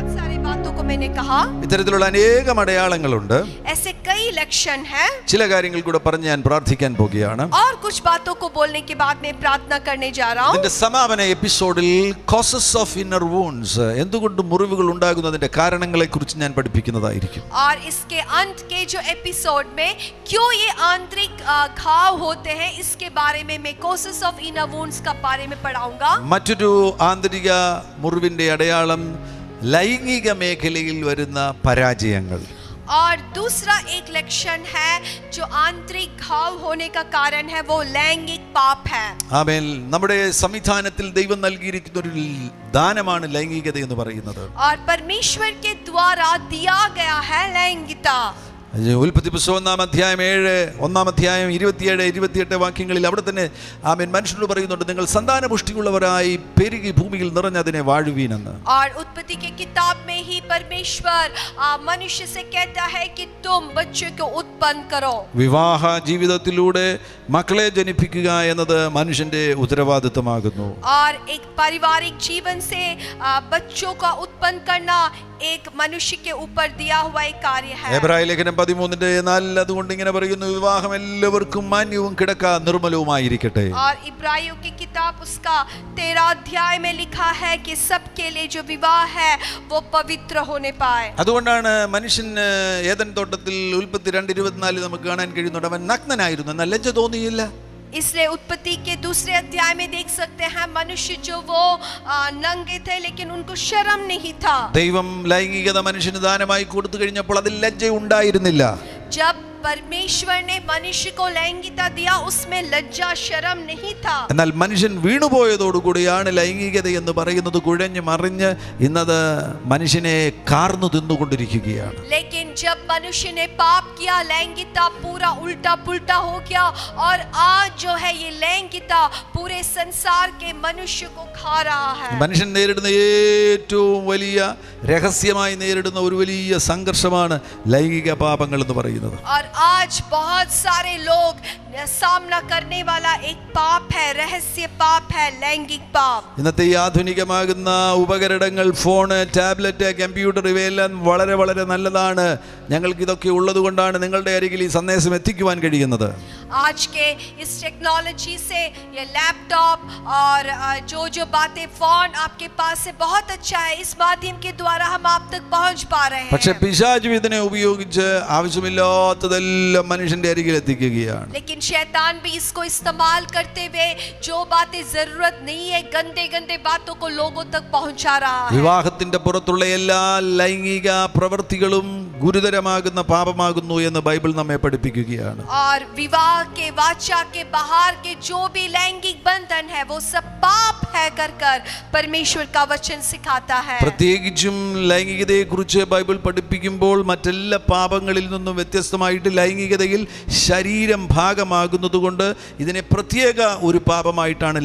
बहुत सारी बातों को मैंने कहा, ഇത്തരത്തിലുള്ള അനേകം അടയാളങ്ങളുണ്ട്. ऐसे कई लक्षण हैं. ചില കാര്യങ്ങൾ കൂടെ പറഞ്ഞ് ഞാൻ പ്രാർത്ഥിക്കാൻ പോകുകയാണ്. और कुछ बातों को बोलने के बाद मैं प्रार्थना करने जा रहा हूँ. ഇതിന്റെ സമാപന എപ്പിസോഡിൽ കോസസ് ഓഫ് ഇന്നർ വൂണ്ട്സ്, എന്തുകൊണ്ട് മുറിവുകൾ ഉണ്ടാകുന്നതിന്റെ കാരണങ്ങളെ കുറിച്ച് ഞാൻ പഠിപ്പിക്കുന്നതായിരിക്കും. और इसके अंत के जो एपिसोड में क्यों ये आंतरिक घाव होते हैं, इसके बारे में मैं कोसेस ऑफ इनर वुंड्स का बारे में पढ़ाऊंगा. മറ്റൊരു ആന്തരിക മുറിവിന്റെ അടയാളം ലൈംഗിക മേഖലയിൽ വരുന്ന പരാജയങ്ങൾ. और दूसरा एक लक्षण है जो आंतरिक घाव होने का कारण है, वो लैंगिक पाप है. ആമേൻ. നമ്മുടെ സംവിധാനത്തിൽ ദൈവം നൽകിയിരിക്കുന്ന ഒരു ദാനമാണ് ലൈംഗികത എന്ന് പറയുന്നത്. और परमेश्वर के द्वारा दिया गया है लैंगिकता. ഉൽപ്പത്തി പുസ്തകം 1 അധ്യായം 27-28 വാക്യങ്ങളിൽ അവിടെ തന്നെ ആമേൻ മനുഷ്യനോട് പറയുന്നുണ്ട്, നിങ്ങൾ സന്താനപുഷ്ടിയുള്ളവരായി പെരുകി ഭൂമിയിൽ നിറഞ്ഞതിനെ വാഴുവീനെന്ന്. और उत्पत्ति के किताब में ही परमेश्वर मनुष्य से कहता है कि तुम बच्चों को उत्पन्न करो. വിവാഹ ജീവിതത്തിലൂടെ മക്കളെ ജനിപ്പിക്കുക എന്നത് മനുഷ്യന്റെ ഉത്തരവാദിത്തമാകുന്നു. और एक पारिवारिक जीवन से बच्चों का उत्पन्न करना एक मनुष्य के ऊपर दिया हुआ एक कार्य है. എബ്രായ ലേഖനം 13:4 അതുകൊണ്ട് ഇങ്ങനെ പറയുന്നു, വിവാഹം എല്ലാവർക്കും മാന്യവും കിടക്ക നിർമ്മലവുമായിരിക്കട്ടെ. और इब्रानियों की किताब उसका 13 अध्याय में लिखा है कि सबके लिए जो विवाह है वो पवित्र होने पाए. അതുകൊണ്ടാണ് മനുഷ്യൻ ഏദൻ തോട്ടത്തിൽ ഉൽപ്പത്തി 2:24 നമുക്ക് കാണാൻ കഴിയുന്നുണ്ട്, അവൻ നഗ്നനായിരുന്നു, എന്നാൽ ലജ്ജ തോന്നിയില്ല. इसलिए उत्पत्ति के दूसरे अध्याय में देख सकते हैं मनुष्य जो वो नंगे थे लेकिन उनको शर्म नहीं था. ദൈവം ലൈംഗികത മനുഷ്യന് ദാനമായി കൊടുത്തു കഴിഞ്ഞപ്പോൾ അതിൽ ലജ്ജ ഉണ്ടായിരുന്നില്ല. जब परमेश्वर ने मनुष्य को लैंगिकता दिया, उसमें लज्जा शर्म नहीं था. എന്നാൽ മനുഷ്യൻ വീണുപോയതോടുകൂടിയാണ് ലൈംഗികത എന്ന് പറയുന്നത് കുഴഞ്ഞ് മറിഞ്ഞ് ഇന്നത് മനുഷ്യനെ കാർന്നു തിന്നുകൊണ്ടിരിക്കുകയാണ്. लेकिन जब मनुष्य ने पाप किया, लैंगिकता पूरा उल्टा पुल्टा हो गया और आज जो है ये लैंगिकता पूरे संसार के मनुष्य को खा रहा है. മനുഷ്യൻ നേരിടുന്ന ഏറ്റവും വലിയ രഹസ്യമായി നേരിടുന്ന ഒരു വലിയ സംഘർഷമാണ് ലൈംഗിക പാപങ്ങൾ എന്ന് പറയുന്നത്. और आज बहुत सारे लोग सामना करने वाला एक पाप है, रहस्य पाप है, लैंगिक पाप. ഇന്നത്തെ ഈ ആധുനികമാകുന്ന ഉപകരണങ്ങൾ, ഫോണ്, ടാബ്ലറ്റ്, കമ്പ്യൂട്ടർ ഇവയെല്ലാം വളരെ വളരെ നല്ലതാണ്. ഞങ്ങൾക്ക് ഇതൊക്കെ ഉള്ളത് കൊണ്ടാണ് നിങ്ങളുടെ അരികിൽ ഈ സന്ദേശം എത്തിക്കുവാൻ കഴിയുന്നത്. आज के इस टेक्नोलॉजी से ये लैपटॉप और जो बातें फोन आपके पास है बहुत अच्छा है, इस माध्यम के द्वारा हम आप तक पहुंच पा रहे हैं. പക്ഷേ പിശാച് ഇതിനെ ഉപയോഗിച്ച് ആവശ്യമില്ലാത്തതെല്ലാം മനുഷ്യന്റെ അരികിൽ എത്തിക്കുകയാണ്. लेकिन शैतान भी इसको इस्तेमाल करते हुए जो बातें जरूरत नहीं है, गंदे गंदे बातों को लोगों तक पहुंचा रहा है. വിവാഹത്തിന്റെ പുറത്തുള്ള എല്ലാ ലൈംഗിക പ്രവൃത്തികളും ഗുരുതരമാകുന്ന പാപമാകുന്നു എന്ന് ബൈബിൾ നമ്മെ പഠിപ്പിക്കുകയാണ്. और विवाह के वाचा के बाहर के जो भी लैंगिक बंधन है वो सब पाप है कर परमेश्वर का वचन सिखाता है. പ്രത്യേകിച്ചും ലൈംഗികതയെ കുറിച്ച് ബൈബിൾ പഠിപ്പിക്കുമ്പോൾ മറ്റെല്ലാ പാപങ്ങളിൽ നിന്നും വ്യത്യസ്തമായിട്ട് ലൈംഗികതയിൽ ശരീരം ഭാഗമാകുന്നതുകൊണ്ട് ഇതിനെ പ്രത്യേക ഒരു പാപമായിട്ടാണ്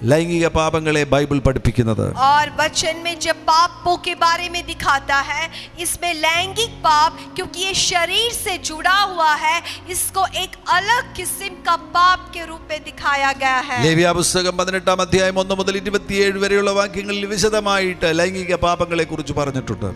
ലൈംഗിക പാപങ്ങളെ ബൈബിൾ പഠിപ്പിക്കുന്നത്. और वचन में जब पापों के बारे में दिखाता है, इसमें लैंगिक पाप क्योंकि ये शरीर से जुड़ा हुआ है, इसको एक अलग किस्म का पाप के रूप में दिखाया गया है. ലേവ്യ പുസ്തകം 18 അധ്യായം 1 മുതൽ 27 വരെയുള്ള വാക്യങ്ങളിൽ വിശദമായിട്ട് ലൈംഗിക പാപങ്ങളെ കുറിച്ച് പറഞ്ഞിട്ടുണ്ട്.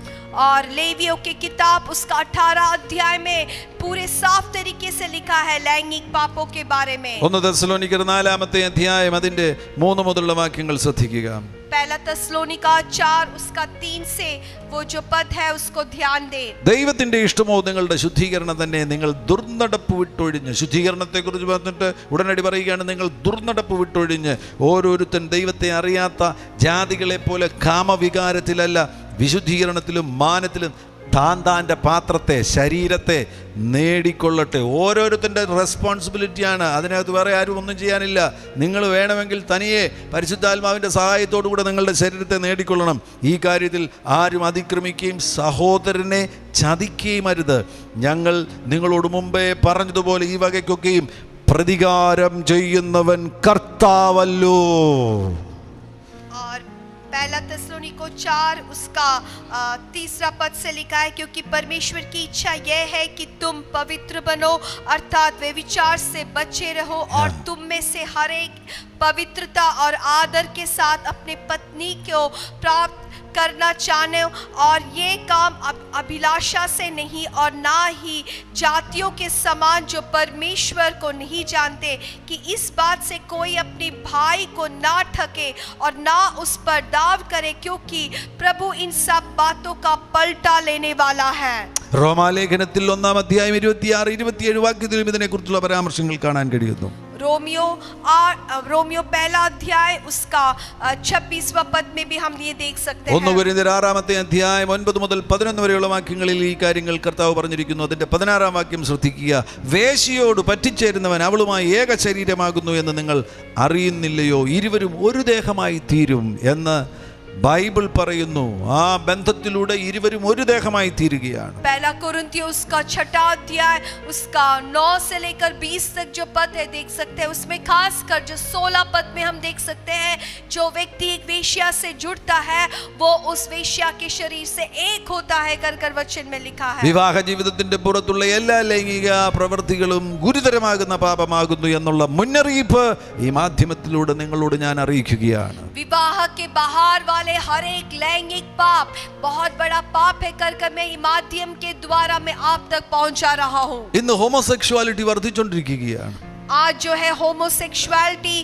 और लेवियों की किताब उसका 18 अध्याय में पूरे साफ तरीके से लिखा है लैंगिक पापों के बारे में. 1 തെസ്സലോനിക്കർ 4 അധ്യായം അതിന്റെ 3 മുതലുള്ള വാക്യങ്ങൾ ശ്രദ്ധിക്കുക. पहला തെസ്സലോനിക്ക 4 उसका 3 से वो जो पद है उसको ध्यान दे. ദൈവത്തിന്റെ ഇഷ്ടമോ നിങ്ങളുടെ ശുദ്ധീകരണം തന്നെ, നിങ്ങൾ ദുർനടപ്പ് വിട്ടൊഴിഞ്ഞ്, ശുദ്ധീകരണത്തെ കുറിച്ച് പറഞ്ഞിട്ട് ഉടനടി പറയുകയാണ്, നിങ്ങൾ ദുർനടപ്പ് വിട്ടൊഴിഞ്ഞ് ഓരോരുത്തൻ ദൈവത്തെ അറിയാത്ത ജാതികളെ പോലെ കാമവികാരത്തിലല്ല വിശുദ്ധീകരണത്തിലും മാനത്തിലും താൻ്റെ പാത്രത്തെ, ശരീരത്തെ നേടിക്കൊള്ളട്ടെ. ഓരോരുത്തൻ്റെ റെസ്പോൺസിബിലിറ്റിയാണ്. അതിനകത്ത് വേറെ ആരും ഒന്നും ചെയ്യാനില്ല. നിങ്ങൾ വേണമെങ്കിൽ തനിയെ പരിശുദ്ധാത്മാവിൻ്റെ സഹായത്തോടു കൂടെ നിങ്ങളുടെ ശരീരത്തെ നേടിക്കൊള്ളണം. ഈ കാര്യത്തിൽ ആരും അതിക്രമിക്കുകയും സഹോദരനെ ചതിക്കുകയും അരുത്. ഞങ്ങൾ നിങ്ങളോട് മുമ്പേ പറഞ്ഞതുപോലെ ഈ വകയ്ക്കൊക്കെയും പ്രതികാരം ചെയ്യുന്നവൻ കർത്താവല്ലോ. पहला तेस्सलोनिको 4 उसका 3 पद से लिखा है, क्योंकि परमेश्वर की इच्छा यह है कि तुम पवित्र बनो, अर्थात वे विचार से बचे रहो और तुम में से हर एक पवित्रता और आदर के साथ अपने पत्नी को करना चाहने और ये काम अभिलाषा से नहीं और ना ही जातियों के समान जो परमेश्वर को नहीं जानते, कि इस बात से कोई अपने भाई को ना ठगे और ना उस पर दाव करे, क्योंकि प्रभु इन सब बातों का पलटा लेने वाला है। റോമാലേഖനത്തിൽ 1-ാം അധ്യായം 26-27 വാക്യത്തിലും ഇതിനെക്കുറിച്ചുള്ള പരാമർശങ്ങൾ കാണാൻ കഴിയുന്നു. रोमियो पहला अध्याय उसका 26वां पद में भी हम ये देख सकते हैं. 1 കൊരിന്ത്യർ 6-ാമത്തെ അധ്യായം 9 മുതൽ 11 വരെയുള്ള വാക്യങ്ങളിൽ ഈ കാര്യങ്ങൾ കർത്താവ് പറഞ്ഞിരിക്കുന്നു. അതിന്റെ 16-ാം വാക്യം ശ്രദ്ധിക്കുക. വേശ്യയോട് പറ്റിച്ചേരുന്നവൻ അവളുമായി ഏക ശരീരമാകുന്നു എന്ന് നിങ്ങൾ അറിയുന്നില്ലയോ? ഇരുവരും ഒരു ദേഹമായി തീരും എന്ന് ബൈബിൾ പറയുന്നു. ആ ബന്ധത്തിലൂടെ ഇരുവരും ഒരു ദേഹമായി തീരുകയാണ്. पहला कुरिन्थियों उसका 6वां अध्याय उसका 9 से लेकर 20 तक जो पद है देख सकते हैं. उसमें खासकर जो 16 पद में हम देख सकते हैं, जो व्यक्ति एक वेश्या से जुड़ता है वो उस वेश्या के शरीर से एक होता है कर वचन में लिखा है. വിവാഹ ജീവിതത്തിന്റെ പുറത്തുള്ള എല്ലാ ലൈംഗിക പ്രവൃത്തികളും ഗുരുതരമാകുന്ന പാപമാകുന്നു എന്നുള്ള മുന്നറിയിപ്പ് ഈ മാധ്യമത്തിലൂടെ നിങ്ങളോട് ഞാൻ അറിയിക്കുകയാണ്. विवाह के बाहर वाले हर एक लैंगिक पाप बहुत बड़ा पाप है कर मैं माध्यम के द्वारा मैं आप तक पहुंचा रहा हूं. ഇന്ന് ഹോമോസെക്ഷുവാലിറ്റി വർദ്ധിച്ചുകൊണ്ടിരിക്കുകയാണ്. आज जो है होमोसेक्सुअलिटी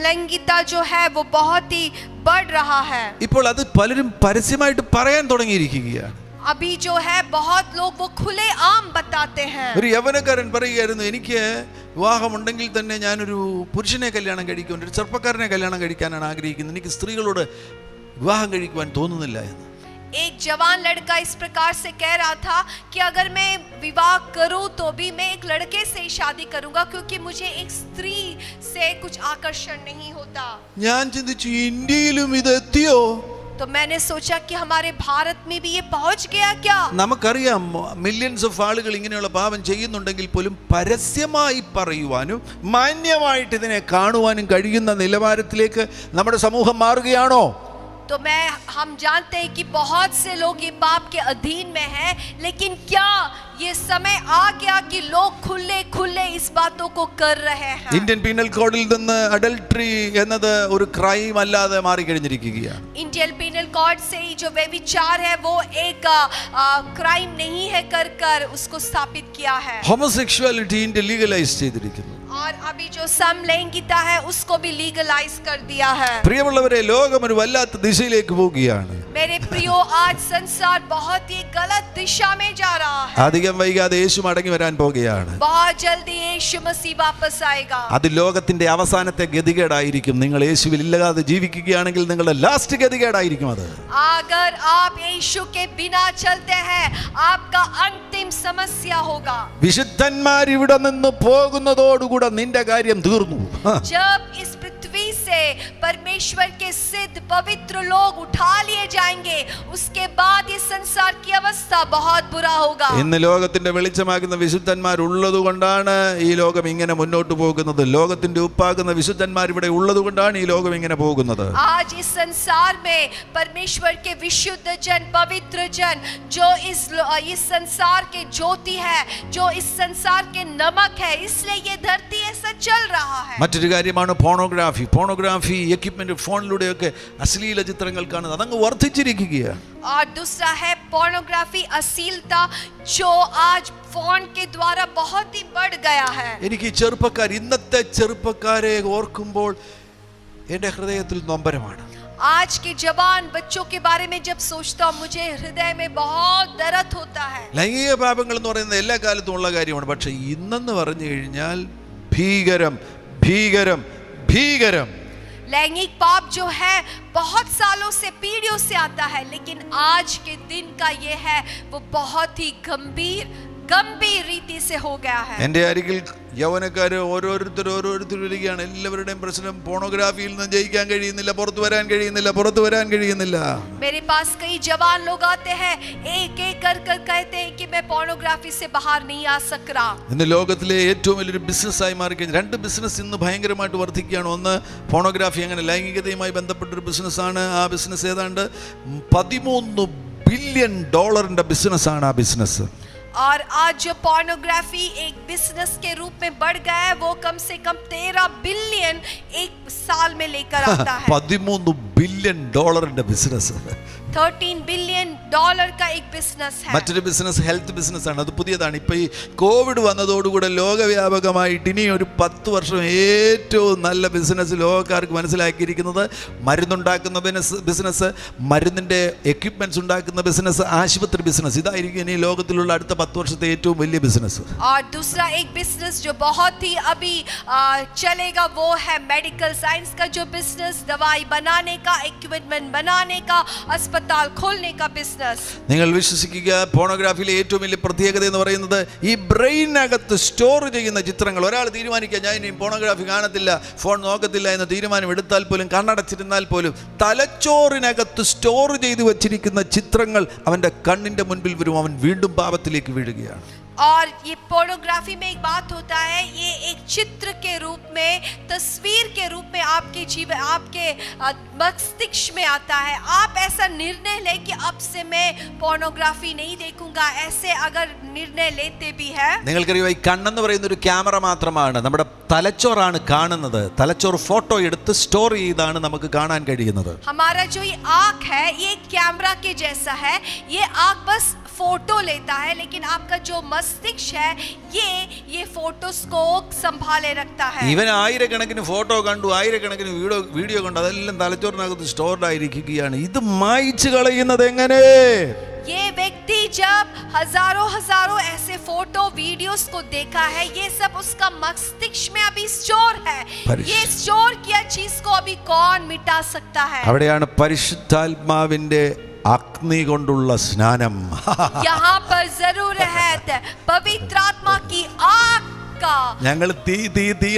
लैंगिकता जो है वो बहुत ही बढ़ रहा है. ഇപ്പോൾ അത് പലരും പരസ്യമായിട്ട് പറയാൻ തുടങ്ങിയിരിക്കുകയാണ്. अभी जो है बहुत लोग वो खुले आम बताते हैं. ഒരു യവനക്കാരൻ പറയുകയായിരുന്നു, എനിക്ക് വിവാഹമുണ്ടെങ്കിൽ തന്നെ ഞാനൊരു പുരുഷനെ കല്യാണം കഴിക്കും, ഒരു ചെറുപ്പക്കാരനെ കല്യാണം കഴിക്കാനാണ് ആഗ്രഹിക്കുന്നത്, എനിക്ക് സ്ത്രീകളോട് വിവാഹം കഴിക്കുവാൻ തോന്നുന്നില്ല എന്ന്. एक जवान लड़का इस प्रकार से कह रहा था कि अगर मैं विवाह करूं तो भी मैं एक लड़के से ही शादी करूंगा, क्योंकि मुझे एक स्त्री से कुछ आकर्षण नहीं होता. ഞാൻ ചിന്തിച്ചു, ഇന്ത്യയിലും ഇത് എത്തിയോ? तो मैंने सोचा कि हमारे भारत में भी ये पहुंच गया क्या? നമുക്കറിയാം മില്യൺസ് ഓഫ് ആളുകൾ ഇങ്ങനെയുള്ള പാപം ചെയ്യുന്നുണ്ടെങ്കിൽ പോലും പരസ്യമായി പറയുവാനും മാന്യമായിട്ട് ഇതിനെ കാണുവാനും കഴിയുന്ന നിലവാരത്തിലേക്ക് നമ്മുടെ സമൂഹം മാറുകയാണോ? तो हम जानते हैं कि बहुत से लोग ये पाप के अधीन में हैं, लेकिन क्या ये समय आ गया कि लोग खुले इस बातों को कर रहे हैं? ഇന്ത്യൻ പീനൽ കോഡിൽ നിന്ന് അഡൽട്ടറി എന്നത് ഒരു ക്രൈം അല്ലാതെ മാറിക്കഴിഞ്ഞിരിക്കുകയാണ്. इंडियन पीनल कोड से ही जो व्यभिचार है वो एक क्राइम नहीं है कर उसको स्थापित किया है. ഹോമോസെക്ഷുവാലിറ്റി ഇന്ത്യ ലീഗലൈസ് ചെയ്തിരിക്കുന്നു. और अभी जो समलैंगिकता है उसको भी लीगलाइज कर दिया है. പ്രിയമുള്ളവരെ, ലോകം ഒരു വല്ലാത്ത ദിശയിലേക്ക് പോവുകയാണ്. मेरे प्रियो, आज संसार बहुत ही गलत दिशा में जा रहा है. അധികം വൈകാതെ യേശു മടങ്ങി വരാൻ പോകുകയാണ്. बहुत जल्दी यीशु मसीह वापस आएगा. അത് ലോകത്തിന്റെ അവസാനത്തെ ഗതികേടായിരിക്കും. നിങ്ങൾ യേശുവിൽ ഇല്ലാതെ ജീവിക്കുകയാണെങ്കിൽ നിങ്ങളുടെ ലാസ്റ്റ് ഗതികേടായിരിക്കും അത്. अगर आप यीशु के बिना चलते हैं आपका अंतिम समस्या होगा. വിശുദ്ധന്മാർ ഇവിടെ നിന്ന് പോകുന്നതോടുകൂടെ നിന്റെ കാര്യം തീർന്നു. जब इस पृथ्वी से परमेश्वर के सिद्ध पवित्र लोग उठा लिए जाएंगे, उसके बाद ये संसार की अवस्था बहुत बुरा होगा. ഇന്ന് ലോകത്തിന്റെ വെളിച്ചമാകുന്ന വിശുദ്ധന്മാർ ഉള്ളത് കൊണ്ടാണ് ഈ ലോകം ഇങ്ങനെ മുന്നോട്ട് പോകുന്നത്. ലോകത്തിന്റെ ഉപ്പാകുന്ന വിശുദ്ധന്മാർ ഇവിടെ ഉള്ളത് കൊണ്ടാണ് ഈ ലോകം ഇങ്ങനെ പോകുന്നത്. आज इस संसार में परमेश्वर के विशुद्ध जन, पवित्र जन, जो इस संसार के ज्योति है, जो इस संसार के नमक है, इसलिए ये धरती ऐसा चल रहा है. മറ്റൊരു കാര്യമാണ് പോണോഗ്രാഫി എക്യുപ്മെന്റ് ഫോണിലൂടെയൊക്കെ അശ്ലീല ചിത്രങ്ങൾ കാണുന്നത് അതങ്ങ് വർദ്ധിച്ചിരിക്കുകയാണ്. और दूसरा है पोर्नोग्राफी, अश्लीलता, जो आज फोन के द्वारा बहुत ही बढ़ गया है. എനിക്ക് ഇന്നത്തെ ചെറുപ്പക്കാരെ ഓർക്കുമ്പോൾ എൻ്റെ ഹൃദയത്തിൽ നൊമ്പരമാണ്. आज के जवान बच्चों के बारे में जब सोचता हूँ मुझे हृदय में बहुत दर्द होता है. ലൈംഗിക പാപങ്ങൾ എന്ന് പറയുന്നത് എല്ലാ കാലത്തും ഉള്ള കാര്യമാണ്. പക്ഷെ ഇന്നെന്ന് പറഞ്ഞു കഴിഞ്ഞാൽ ഭീകരം. लैंगिक पाप जो है बहुत सालों से, पीढ़ियों से आता है, लेकिन आज के दिन का ये है वो बहुत ही गंभीर रीति से हो गया है. എൻ്റെ അരികിൽ യൗവനക്കാർ ഓരോരുത്തർ വരികയാണ്. എല്ലാവരുടെയും പ്രശ്നം പോണോഗ്രാഫിയിൽ നിന്ന് ജയിക്കാൻ കഴിയുന്നില്ല, പുറത്തു വരാൻ കഴിയുന്നില്ല. मेरे पास कई जवान लोग आते हैं, एक कर कहते हैं कि मैं पोर्नोग्राफी से बाहर नहीं आ सक रहा. ഇന്ന് ലോകത്തിലെ ഏറ്റവും വലിയൊരു ബിസിനസ്സായി മാറിക്കഴിഞ്ഞു. രണ്ട് ബിസിനസ് ഇന്ന് ഭയങ്കരമായിട്ട് വർദ്ധിക്കുകയാണ്. ഒന്ന് പോണോഗ്രാഫി, അങ്ങനെ ലൈംഗികതയുമായി ബന്ധപ്പെട്ടൊരു ബിസിനസ്സാണ്. ആ ബിസിനസ് ഏതാണ്ട് $13 ബില്യൺ ബിസിനസ്സാണ് ആ ബിസിനസ്. और आज जो पोर्नोग्राफी एक बिजनेस के रूप में बढ़ गया है, वो कम से कम 13 बिलियन एक साल में लेकर आता है. 13 ബില്യൺ ഡോളറിന്റെ ബിസിനസ്. $13 billion का एक बिजनेस है. മറ്റൊരു ബിസിനസ് ഹെൽത്ത് ബിസിനസ് ആണ്. അത് പുതിയതാണ്. ഇപ്പൊ ഈ കോവിഡ് വന്നതോടുകൂടെ ലോകവ്യാപകമായിട്ട് ഇനി ഒരു 10 വർഷം ഏറ്റവും നല്ല ബിസിനസ് ലോകക്കാർക്ക് മനസ്സിലാക്കിയിരിക്കുന്നത് മരുന്നുണ്ടാക്കുന്ന ബിസിനസ്, മരുന്നിന്റെ എക്യുപ്മെന്റ്സ് ഉണ്ടാക്കുന്ന ബിസിനസ്, ആശുപത്രി ബിസിനസ്. ഇതായിരിക്കും ഇനി ലോകത്തിലുള്ള അടുത്ത 10 വർഷത്തെ ഏറ്റവും വലിയ ബിസിനസ്. और दूसरा एक बिजनेस जो बहुत ही अभी चलेगा वो है मेडिकल साइंस का जो बिजनेस, दवाई बनाने का, इक्विपमेंट बनाने का, अस्पताल खोलने का बिजनेस. നിങ്ങൾ വിശ്വസിക്കുക, പോണോഗ്രാഫിയിലെ ഏറ്റവും വലിയ പ്രത്യേകത എന്ന് പറയുന്നത് ഈ ബ്രെയിനകത്ത് സ്റ്റോർ ചെയ്യുന്ന ചിത്രങ്ങൾ. ഒരാൾ തീരുമാനിക്കുക ഞാൻ ഇനി പോണോഗ്രാഫി കാണത്തില്ല, ഫോൺ നോക്കത്തില്ല എന്ന് തീരുമാനം എടുത്താൽ പോലും, കണ്ണടച്ചിരുന്നാൽ പോലും തലച്ചോറിനകത്ത് സ്റ്റോർ ചെയ്തു വച്ചിരിക്കുന്ന ചിത്രങ്ങൾ അവൻ്റെ കണ്ണിൻ്റെ മുൻപിൽ വരും. അവൻ വീണ്ടും പാപത്തിലേക്ക് വീഴുകയാണ്. और ये पोर्नोग्राफी में एक बात होता है, ये एक चित्र के रूप में, तस्वीर के रूप में आपके जीवन, आपके मस्तिष्क में आता है. आप ऐसा निर्णय ले कि अब से मैं पोर्नोग्राफी नहीं देखूंगा, ऐसे अगर निर्णय लेते भी है. നിങ്ങൾക്കറിയാം, ഈ കണ്ണെന്ന് പറയുന്ന ഒരു ക്യാമറ മാത്രമാണ്. നമ്മുടെ തലച്ചോറാണ് കാണുന്നത്. തലച്ചോർ ഫോട്ടോ എടുത്ത് സ്റ്റോർ ചെയ്താണ് നമുക്ക് കാണാൻ കഴിയുന്നത്. हमारा जो ये आँख है ये कैमरा के जैसा है. ये आँख बस फोटो लेता है, लेकिन आपका जो मस्तिष्क है ये फोटोस को संभाले रखता है. ഇവൻ ആയിരക്കണക്കിന് ഫോട്ടോ കണ്ടു, ആയിരക്കണക്കിന് വീഡിയോ കണ്ടു, അതെല്ലാം തലച്ചോറിനകത്ത് സ്റ്റോർഡ് ആയിരിക്കുകയാണ്. ഇത് മായ്ച്ചു കളയുന്നത് എങ്ങനെ? ये व्यक्ति जब हजारों ऐसे फोटो वीडियोस को देखा है, ये सब उसका मस्तिष्क में अभी स्टोर है. ये स्टोर किया चीज को अभी कौन मिटा सकता है? അവിടെയാണ് പരിശുദ്ധാത്മാവിന്റെ അഗ്നി കൊണ്ടുള്ള സ്നാനം. यहाँ पर जरूर है पवित्र आत्मा की आग. ഞങ്ങൾ തീ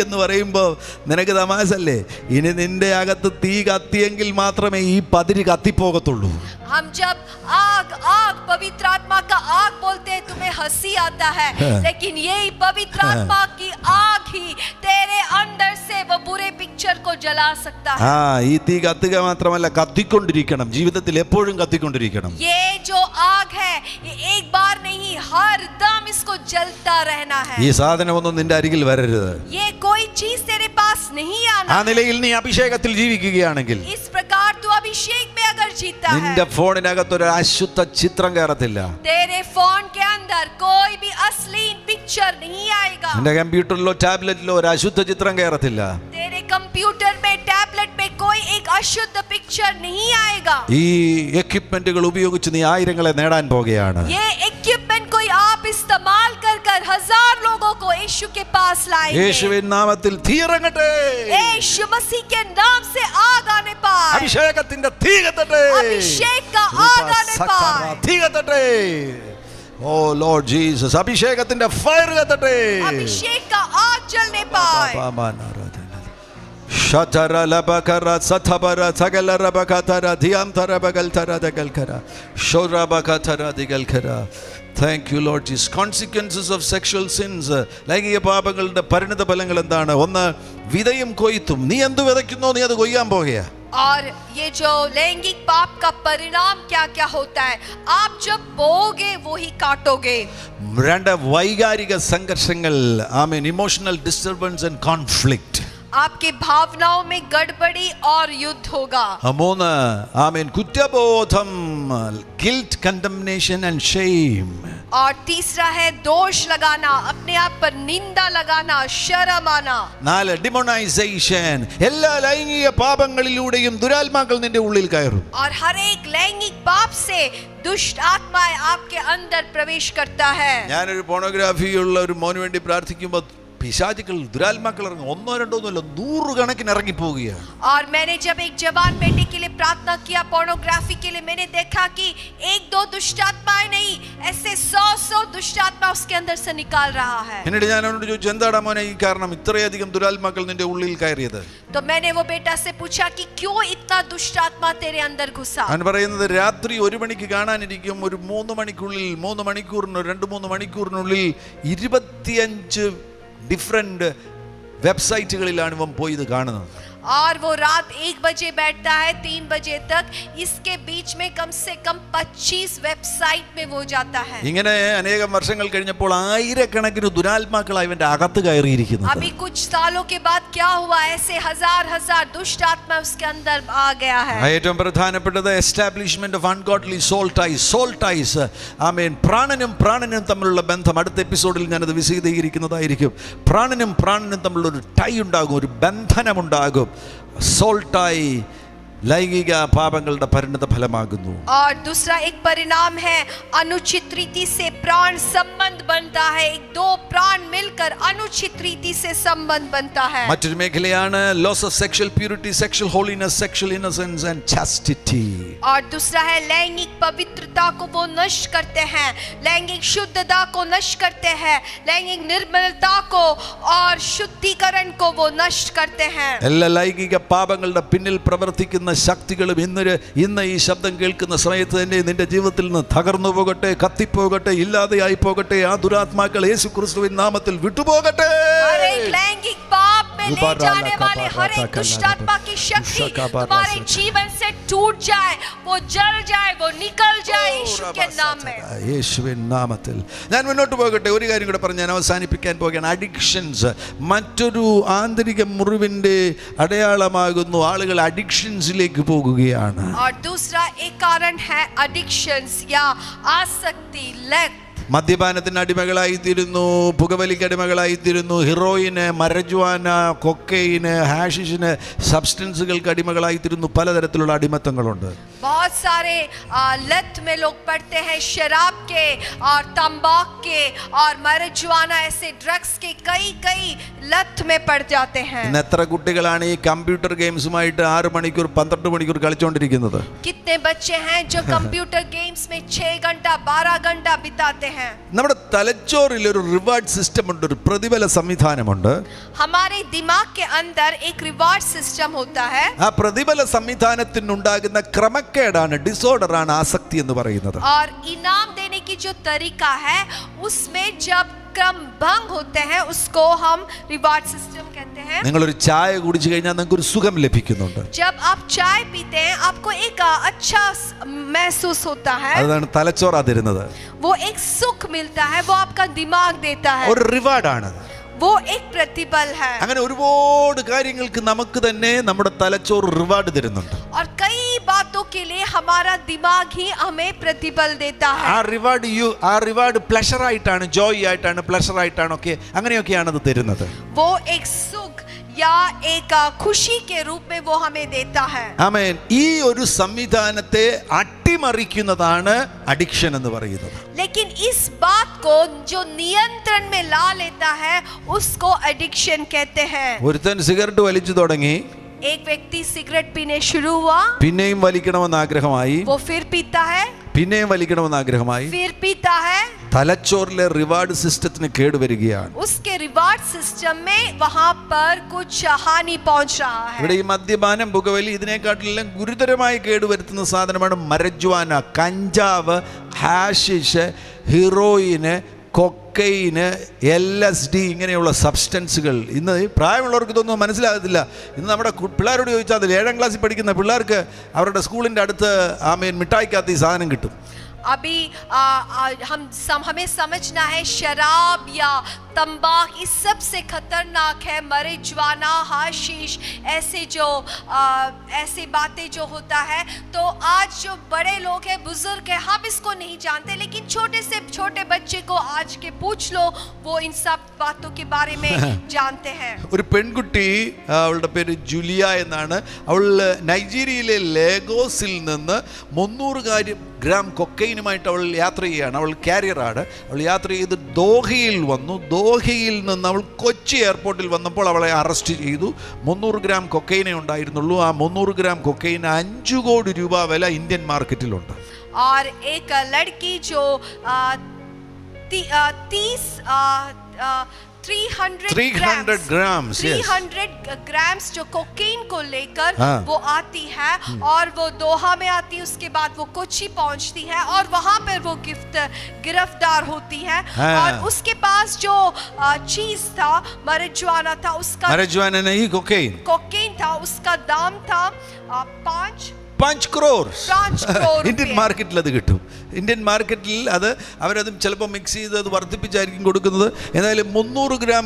എന്ന് പറയുമ്പോൾ നിനക്ക് തമാശല്ലേ? ഇനി നിന്റെ അകത്ത് തീ കത്തിയെങ്കിൽ മാത്രമേ ഈ പതിര് കത്തിപ്പോകത്തുള്ളൂ. हम जब आग पवित्र आत्मा का आग बोलते हैं तुम्हें हंसी आता है, लेकिन यही पवित्र आत्मा की आग ही तेरे अंदर से वो बुरे पिक्चर को जला सकता है. ഈ തീ കത്തുക മാത്രമല്ല, കത്തിക്കൊണ്ടിരിക്കണം. ജീവിതത്തിൽ എപ്പോഴും കത്തിക്കൊണ്ടിരിക്കണം. ये जो आग है ये एक बार नहीं, हर दम इसको जलता रहना है. ഈ സാധനമൊന്നും നിന്റെ അരികിൽ വരരുത്. ये कोई चीज तेरे पास नहीं आना. ആ നിലയിൽ നീ അഭിഷേകത്തിൽ ജീവിക്കുകയാണെങ്കിൽ, इस प्रकार तू अभिषेक में अगर जीता है, നിന്റെ ഫോണിനകത്ത് ഒരു അശുദ്ധ ചിത്രം കയറത്തില്ല. तेरे फोन के अंदर कोई भी अश्लील पिक्चर नहीं आएगा. നിന്റെ കമ്പ്യൂട്ടറിലോ ടാബ്ലറ്റിലോ ഒരു അശുദ്ധ ചിത്രം കയറത്തില്ല. तेरे कंप्यूटर में, टैबलेट में कोई एक अशुद्ध पिक्चर नहीं आएगा. ഈ എക്യുപ്മെന്റുകൾ ഉപയോഗിച്ച് നീ ആയിരങ്ങളെ നേടാൻ പോകുകയാണ്. ये इक्विपमेंट कोई आप इस्तेमाल कर 1000 लोगों को यीशु के पास लाएंगे. യേശുവിൻ നാമത്തിൽ തീ ഇറങ്ങട്ടെ. यीशु मसीह के नाम से आग आने पाए. അഭിഷേകത്തിന്റെ തീ കത്തട്ടെ. अभिषेक का आग आने पाए. തീ കത്തട്ടെ. ഓ ലോർഡ് ജീസസ്, അഭിഷേകത്തിന്റെ ഫയർ കത്തട്ടെ. अभिषेक का आग जलने पाए. Shatara labakara satabara tagalara bakatara diamtara bagaltara dagalkara shora bakatara digalkara. Thank you Lord Jesus. Consequences of sexual sins, ലൈംഗിക പാപങ്ങളുടെ പരിണിത ഫലങ്ങൾ എന്താണ്? ഒന്ന്, വിതയും കൊയ്ത്തും. നീ എന്ത് വിതയ്ക്കുന്നോ നീ അത് കൊയ്യാൻ പോകുക. और ये जो लैंगिक पाप का परिणाम क्या क्या होता है, आप जब बोओगे वो ही काटोगे. രണ്ട്, വൈകാരിക സംഘർഷങ്ങൾ. Amen. Emotional disturbance and conflict. आपके भावनाओं में गड़बड़ी और युद्ध होगा. മൂന്ന്, ആമേൻ, കുറ്റബോധം, ഗിൽറ്റ്, കണ്ടംനേഷൻ ആൻഡ് ഷെയിം. और तीसरा है दोष लगाना, अपने आप पर निंदा लगाना, शर्म आना. 4, ഡിമോണൈസേഷൻ. എല്ലാ ലൈംഗിക പാപങ്ങളിലൂടെയും ദുരാത്മാക്കൾ നിന്റെ ഉള്ളിൽ കയറും. और हर एक लैंगिक पाप से दुष्ट आत्माएं आपके अंदर प्रवेश करता है. ഞാനൊരു പോണോഗ്രാഫി ഉള്ള ഒരു മോന് വേണ്ടി പ്രാർത്ഥിക്കുമ്പോൾ പിശാചുക്കൾ, ദുരാത്മാക്കൾ ഇറങ്ങും. 1 2 ഒന്നുമല്ല, 100 കണക്കിന് ഇറങ്ങി പോവുകയാണ്. और मैंने जब एक जवान बेटे के लिए प्रार्थना किया पोर्नोग्राफी के लिए, मैंने देखा कि 1-2 दुष्ट आत्माएं नहीं, ऐसे 100 दुष्ट आत्मा उसके अंदर से निकाल रहा है. പിന്നീട് ഞാൻ അവനോട് ചോദിച്ചു, എന്താടാ മോനെ ഈ കാരണം ഇത്രയധികം ദുരാത്മാക്കൾ നിന്റെ ഉള്ളിൽ കയറിയത്? तो मैंने वो बेटा से पूछा कि क्यों इतना दुष्ट आत्मा तेरे अंदर घुसा. അവൻ പറയുന്നത്, രാത്രി 1 മണിക്ക് കാണാനിരിക്കും, ഒരു 3 മണിക്കുള്ളിൽ 3 മണിക്കൂറിന് 2-3 മണിക്കൂറിനുള്ളിൽ 25 ഡിഫറെന്റ് വെബ്സൈറ്റുകളിലാണ് ഇവൻ പോയി ഇത് കാണുന്നത്. और वो रात 1 बजे बैठता है 3 बजे तक. इसके बीच में कम से कम 25 वेबसाइट में वो जाता है. ഇങ്ങനെ അനേകം വർഷങ്ങൾ കഴിഞ്ഞപ്പോൾ ആയിരക്കണക്കിന് ദുരാത്മാക്കളായി ഇവന്റെ അകത്ത് കയറിയിരിക്കുന്നു. अभी कुछ सालों के बाद क्या हुआ, ऐसे हजार दुष्ट आत्मा उसके अंदर आ गया है. ഏറ്റവും പ്രധാനപ്പെട്ടത് establishment of ungodly soul ties. Amen. പ്രാണനും തമ്മിലുള്ള ബന്ധം അടുത്ത എപ്പിസോഡിൽ ഞാനത് വിശദീകരിക്കുന്നതായിരിക്കും. പ്രാണനും തമ്മിലുള്ള ഒരു ടൈ ഉണ്ടാകും, ഒരു ബന്ധനമുണ്ടാകും. സോൾ ടൈ ലൈംഗിക പാപങ്ങളുടെ പരിണത ഫലമാകുന്നു. और दूसरा एक परिणाम है अनुचित रीति से प्राण संबंध बनता है. एक दो प्राण मिलकर अनुचित रीति से संबंध बनता है. മറ്റൊരു മേഖലയാണ് loss of sexual purity, sexual holiness, sexual innocence and chastity. और दूसरा है लैंगिक पवित्रता को वो नष्ट करते हैं, लैंगिक शुद्धता को नष्ट करते हैं, लैंगिक निर्मलता को और शुद्धिकरण को वो नष्ट करते हैं. എല്ലാ ലൈംഗിക പാപങ്ങളുടെ പിന്നിൽ പ്രവർത്തിക്കുന്ന ശക്തികളും ഇന്ന് ഈ ശബ്ദം കേൾക്കുന്ന സമയത്ത് തന്നെ നിന്റെ ജീവിതത്തിൽ നിന്ന് തകർന്നു പോകട്ടെ, കത്തിപ്പോകട്ടെ, ഇല്ലാതെയായി പോകട്ടെ. ആ ദുരാത്മാക്കൾ യേശുക്രിസ്തുവിൻ നാമത്തിൽ വിട്ടുപോകട്ടെ. हर एक लैंगिक पाप में ले जाने वाले हर एक दुष्ट आत्मा की शक्ति तुम्हारे जीवन से टूट जाए, वो जल जाए, वो निकल जाए यीशु के नाम में. യേശുവിൻ നാമത്തിൽ ഞാൻ മുന്നോട്ട് പോകട്ടെ. ഒരു കാര്യം കൂടെ പറഞ്ഞ് ഞാൻ അവസാനിപ്പിക്കാൻ പോകുകയാണ്. അഡിക്ഷൻസ് മറ്റൊരു ആന്തരിക മുറിവിന്റെ അടയാളമാകുന്നു. ആളുകൾ അഡിക്ഷൻസിലേക്ക് പോകുകയാണ്. और दूसरा एक कारण है एडिक्शंस या आसक्ति, लत. മദ്യപാനത്തിന് അടിമകളായിത്തീരുന്നു, പുകവലിക്ക് അടിമകളായിത്തീരുന്നു, ഹീറോയിന്, മരജ്വാന, കൊക്കൈന്, ഹാഷിഷിന്, സബ്സ്റ്റൻസുകൾക്ക് അടിമകളായിത്തീരുന്നു. പലതരത്തിലുള്ള അടിമത്തങ്ങളുണ്ട്. बहुत सारे लत में लोग पड़ते हैं, शराब के और तंबाकू के और marijuana ऐसे ड्रग्स के कई लत में पड़ जाते हैं. ഇന്ന് എത്ര കുട്ടികളാണ് ഈ കമ്പ്യൂട്ടർ ഗെയിംസുമായിട്ട് 6 മണിക്കൂർ 12 മണിക്കൂർ കളിച്ചുകൊണ്ടിരിക്കുന്നത്? कितने बच्चे हैं जो कंप्यूटर गेम्स में 6 घंटा 12 घंटा बिताते हैं. നമ്മുടെ തലച്ചോറിൽ ഒരു റിവാർഡ് സിസ്റ്റം ഉണ്ട്, ഒരു പ്രതിഫല സംവിധാനമുണ്ട്. हमारे दिमाग के अंदर एक रिवार्ड सिस्टम होता है. ആ പ്രതിഫല സംവിധാനത്തിനുണ്ടാകുന്ന ക്രമക്കേടാണ്, ഡിസോർഡറാണ് ആസക്തി എന്ന് പറയുന്നത്. और इनाम देने की जो तरीका है उसमें जब क्रम भंग होते हैं उसको हम रिवार्ड सिस्टम कहते हैं. നിങ്ങളൊരു ചായ കുടിച്ചു കഴിഞ്ഞാൽ നിങ്ങൾക്ക് ഒരു സുഖം ലഭിക്കുന്നുണ്ട്. जब आप चाय पीते हैं आपको एक अच्छा महसूस होता है. അതാണ് തലച്ചോറാ തരുന്നത്. वो एक सुख मिलता है, वो आपका दिमाग देता है. ഒരു റിവാർഡാണ്, वो एक प्रतिफल है. അങ്ങനെ ഒരുപാട് കാര്യങ്ങൾക്ക് നമുക്ക് തന്നെ നമ്മുടെ തലച്ചോറ് റിവാർഡ് തരുന്നുണ്ട്. और कई बातों के लिए हमारा दिमाग ही हमें प्रतिफल देता है. ആ റിവാർഡ് പ്ലഷർ ആയിട്ടാണ്, ജോയ് ആയിട്ടാണ്, പ്ലഷർ ആയിട്ടാണ്, ഒക്കെ അങ്ങനെയൊക്കെയാണ് അത് തരുന്നത്. वो एक सुख या एक खुशी के रूप में वो हमें देता है. ആമേൻ. ഈ ഒരു സംവിധാനത്തെ അട്ടിമറിക്കുന്നതാണ് അഡിക്ഷൻ എന്ന് പറയുന്നത്. लेकिन इस बात को जो नियंत्रण में ला लेता है उसको एडिक्शन कहते हैं. ഒരുത്തൻ സിഗരറ്റ് വലിച്ചു തുടങ്ങി, एक व्यक्ति सिगरेट पीने शुरू हुआ, പിന്നെയും വലിക്കണമെന്ന് ആഗ്രഹമായി, वो फिर पीता है, പിന്നെയും വലിക്കണമെന്ന് ആഗ്രഹമായി. फिर पीता है. തലച്ചോറിലെ റിവാർഡ് സിസ്റ്റത്തിന് കേടുവരികയാണ്. उसके रिवार्ड सिस्टम में वहां पर कुछ हानि पहुंच रहा है. ഇവിടെ ഈ മദ്യപാനം, പുകവലി, ഇതിനെക്കാട്ടിലെല്ലാം ഗുരുതരമായി കേടുവരുത്തുന്ന സാധനമാണ് മരജ്വാന, കഞ്ചാവ്, ഹാഷിഷ്, ഹീറോയിന്, കൊക്കൈന്, LSD ഇങ്ങനെയുള്ള സബ്സ്റ്റൻസുകൾ. ഇന്ന് പ്രായമുള്ളവർക്ക് ഇതൊന്നും മനസ്സിലാകത്തില്ല. ഇന്ന് നമ്മുടെ പിള്ളേരോട് ചോദിച്ചാൽ 7ാം ക്ലാസ്സിൽ പഠിക്കുന്ന പിള്ളേർക്ക് അവരുടെ സ്കൂളിൻ്റെ അടുത്ത് മിഠായിക്കകത്ത് ഈ സാധനം കിട്ടും. अभी हमें समझना है शराब या तंबाकू इस सबसे खतरनाक है. marijuana, हाशीश, ऐसे बातें जो होता है. तो आज जो बड़े लोग हैं, बुजुर्ग हैं, हम इसको नहीं जानते, लेकिन छोटे से छोटे बच्चे को आज के पूछ लो, वो इन सब बातों के बारे में जानते हैं. ഒരു പെൺകുട്ടി, അവളുടെ പേര് ജുലിയ എന്നാണ്. അവൾ നൈജീരിയയിലെ ലേഗോസിൽ നിന്ന് 300 ഗ്രാം കൊക്കൈനുമായിട്ട് അവൾ യാത്ര ചെയ്യുകയാണ്. അവൾ കാരിയറാണ്. അവൾ യാത്ര ചെയ്ത് ദോഹയിൽ വന്നു. ദോഹയിൽ നിന്ന് അവൾ കൊച്ചി എയർപോർട്ടിൽ വന്നപ്പോൾ അവളെ അറസ്റ്റ് ചെയ്തു. 300 ഗ്രാം കൊക്കൈനേ ഉണ്ടായിരുന്നുള്ളൂ. ആ 300 ഗ്രാം കൊക്കൈന് 5 കോടി രൂപ വില ഇന്ത്യൻ മാർക്കറ്റിലുണ്ട്. और एक लड़की जो 30 300 grams, yes. 300 ग्राम्स जो कोकीन को लेकर हाँ। वो आती है और वो दोहा में आती है, उसके बाद वो कोची पहुंचती है और वहां पर वो गिरफ्तार होती है। हाँ। और उसके पास जो चीज था marijuana था, उसका marijuana नहीं, cocaine, कोकीन था, उसका दाम था 5 crores. 5 crore ഇന്ത്യൻ മാർക്കറ്റിൽ അത് കിട്ടും. ഇന്ത്യൻ മാർക്കറ്റിൽ അത് അവരത് ചിലപ്പോൾ മിക്സ് ചെയ്ത് അത് വർദ്ധിപ്പിച്ചായിരിക്കും കൊടുക്കുന്നത്. ഏതായാലും 300 ഗ്രാം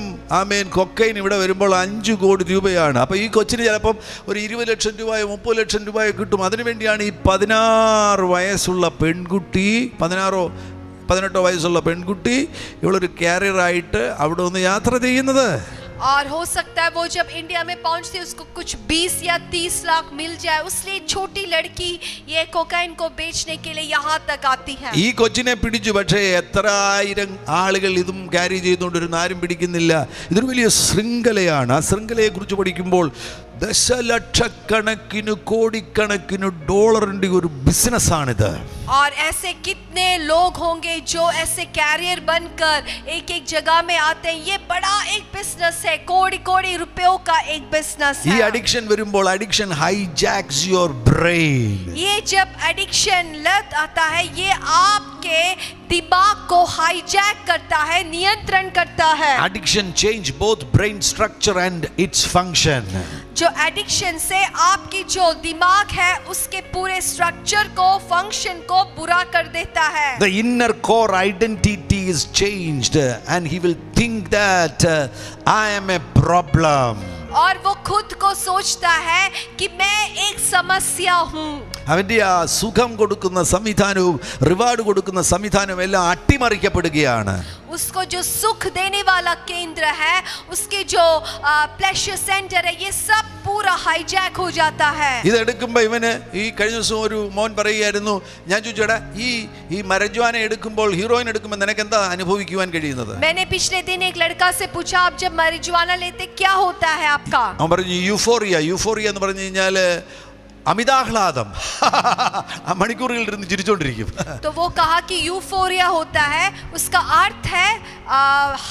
കൊക്കൈൻ ഇവിടെ വരുമ്പോൾ 5 കോടി രൂപയാണ്. അപ്പോൾ ഈ കൊച്ചിന് ചിലപ്പം ഒരു 20 ലക്ഷം രൂപയോ 30 ലക്ഷം രൂപയോ കിട്ടും. അതിനുവേണ്ടിയാണ് ഈ 16 വയസ്സുള്ള പെൺകുട്ടി, 18 വയസ്സുള്ള പെൺകുട്ടി ഇവളൊരു കാരിയറായിട്ട് അവിടെ നിന്ന് യാത്ര ചെയ്യുന്നത്. और हो सकता है वो जब इंडिया में पहुंचती है उसको कुछ 20 या 30 लाख मिल जाए, इसलिए छोटी लड़की ये कोकाइन को बेचने के लिए यहाँ तक आती है. ഈ കൊച്ചിനെ പിടിച്ചു, പക്ഷേ എത്ര ആയിരം ആളുകൾ ഇതും ക്യാരി ചെയ്തുകൊണ്ടിരുന്ന ആരും പിടിക്കുന്നില്ല. ഇതൊരു വലിയ ശൃംഖലയാണ്. ആ ശൃംഖലയെ കുറിച്ച് പഠിക്കുമ്പോൾ ദശലക്ഷക്കണക്കിന് കോടിക്കണക്കിന് ഡോളറിന്റെ ഒരു ബിസിനസ്സാണിത്. और ऐसे कितने लोग होंगे जो ऐसे कैरियर बनकर एक एक जगह में आते हैं. ये बड़ा एक बिजनेस है, कोड़ी रुपयों का एक बिजनेस ഈ है. അഡിക്ഷൻ വരുമ്പോൾ അഡിക്ഷൻ ഹൈജാക്സ് യുവർ ബ്രെയിൻ. ये जब एडिक्शन लत आता है, ये आपके दिमाग को हाईजैक करता है, नियंत्रण करता है. Addiction change both brain structure and it's function. जो एडिक्शन से आपकी जो दिमाग है उसके पूरे स्ट्रक्चर को, फंक्शन को बुरा कर देता है. The inner core identity is changed and he will think that I am a problem. और वो खुद को सोचता है कि मैं एक समस्या हूँ. അവന്റെ ആ സുഖം കൊടുക്കുന്ന സംവിധാനവും റിവാർഡ് കൊടുക്കുന്ന സംവിധാനവും എല്ലാം അട്ടിമറിക്കപ്പെടുകയാണ്. उसको जो सुख देने वाला केंद्र है, उसके जो प्लेजर सेंटर है, ये सब पूरा हाईजैक हो जाता है. ഇതെടുക്കുമ്പോൾ ഇവന് ഈ കഴിഞ്ഞ ദിവസം ഒരു മോൻ പറയുകയായിരുന്നു, ഞാൻ ചോദിച്ചേടാ ഈ മരജ്വാന എടുക്കുമ്പോൾ, ഹീറോയിൻ എടുക്കുമ്പോൾ നിനക്ക് എന്താ അനുഭവിക്കുവാൻ കഴിയുന്നത്? मैंने पिछले दिन एक लड़का से पूछा, आप जब marijuana लेते क्या होता है आपका? അവൻ പറഞ്ഞു യൂഫോറിയ എന്ന് പറഞ്ഞു കഴിഞ്ഞാൽ അമിതാഹ്ലാദം. ആ മണിക്കൂറുകളിൽ ഇരുന്ന് ചിരിച്ചോണ്ടിരിക്കും. तो वो कहा कि यूफोरिया होता है, उसका अर्थ है